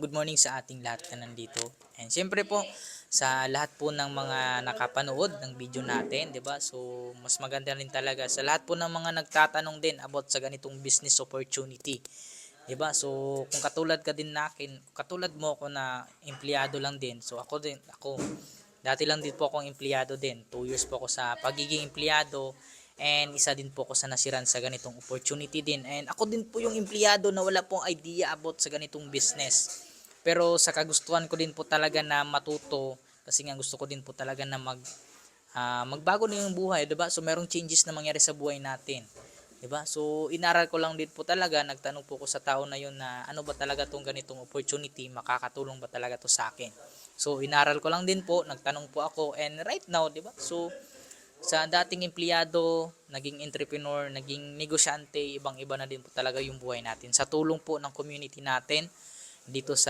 good morning sa ating lahat na nandito. And siyempre po, sa lahat po ng mga nakapanood ng video natin, 'di ba? So, mas maganda rin talaga sa lahat po ng mga nagtatanong din about sa ganitong business opportunity. 'Di ba? So, kung katulad ka din nakin, katulad mo ako na empleyado lang din. So, ako dati lang din po akong empleyado din. 2 years po ako sa pagiging empleyado and isa din po ako sa nasiran sa ganitong opportunity din. And ako din po yung empleyado na wala pong idea about sa ganitong business. Pero sa kagustuhan ko din po talaga na matuto kasi nga gusto ko din po talaga na magbago na yung buhay, 'di ba? So merong changes na mangyari sa buhay natin. 'Di ba? So inaral ko lang din po talaga, nagtanong po ko sa tao na yun na ano ba talaga tong ganitong opportunity, makakatulong ba talaga to sa akin. So inaral ko lang din po, nagtanong po ako and right now, 'di ba? So sa dating empleyado, naging entrepreneur, naging negosyante, ibang-iba na din po talaga yung buhay natin. Sa tulong po ng community natin dito sa